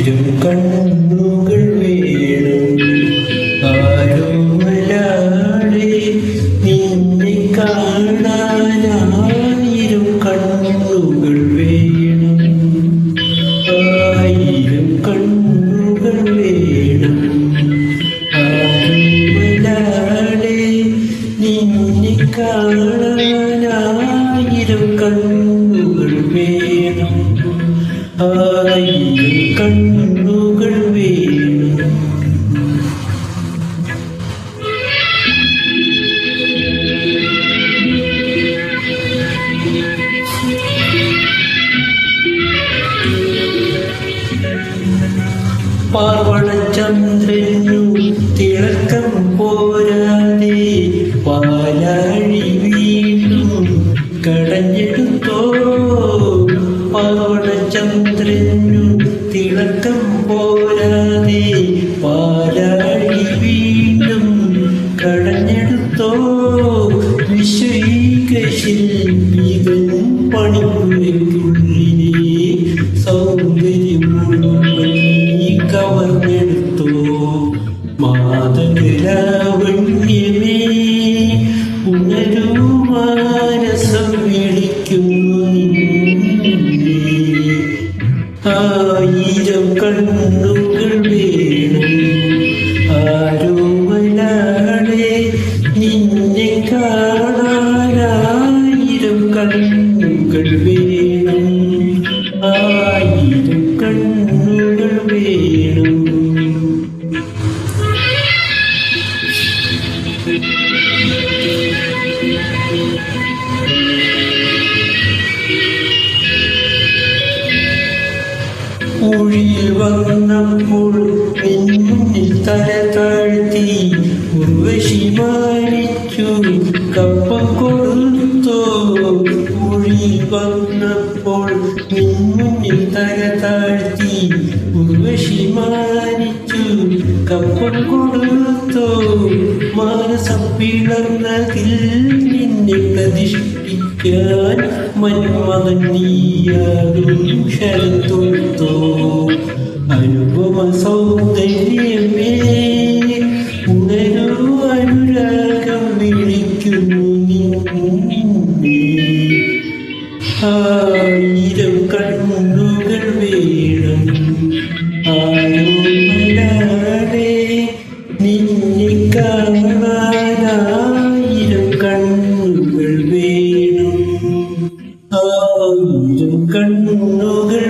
ആയിരം കണ്ണുകൾ വേണം ആരോമലാളെ നിന്നെ കാണാനായിരം കണ്ണുകൾ വേണം ആയിരം കണ്ണുകൾ വേണം ആരോമലാളെ നിന്നെ കാണാനായിരം കണ്ണുകൾ വേണം ആയിരം കണ്ണുകൾ വേണം. പാർവണചന്ദ്രനു തിളക്കം പോരാതെ പാലാഴി വീണ്ടും കടഞ്ഞെടുത്തോ പാർവണചന്ദ്രനു തിളക്കം പോരാതെ പാലാഴി വീണ്ടും കടഞ്ഞെടുത്തോ വിശ്വൈക ശില്പികൾ പണിപ്പുരയ്ക്കുള്ളിലെ സൗന്ദര്യം മുഴുവൻ കവർന്നെടുത്തോ മാതകലാവണ്യമേ ഉണരൂ മാനസം വിളിക്കുന്നു ആയിരം കണ്ണുകൾ വേണം ആരോമലാളെ നിന്നെ കാണാനായിരം കണ്ണുകൾ വേണം ആയിരം കണ്ണുകൾ വേണം. ൂഴിൽ വന്നപ്പോൾ പിന്നിൽ തല താഴ്ത്തി ഉർവശി മാനിച്ചു കപ്പം കൊടുത്തോ ൂഴിൽ വന്നപ്പോൾ പിന്നിൽ തല താഴ്ത്തി ഉർവശി മാനിച്ചു കപ്പം കൊടുത്തോ മാനസം പിളർന്നതിൽ നിന്നെ പ്രതിഷ്ഠിക്കാൻ മന്മകൻ നീയാകും ശരത്തൊഴുത്തോ അനുപമ സൗന്ദര്യമേ ഉണരൂ അനുരാഗം വിളിക്കുന്നു നിന്നെ ആയിരം കണ്ണുകൾ വേണം ആരോമലാളെ നിന്നെ കാണാനായിരം കണ്ണുകൾ വേണം ആയിരം കണ്ണുകൾ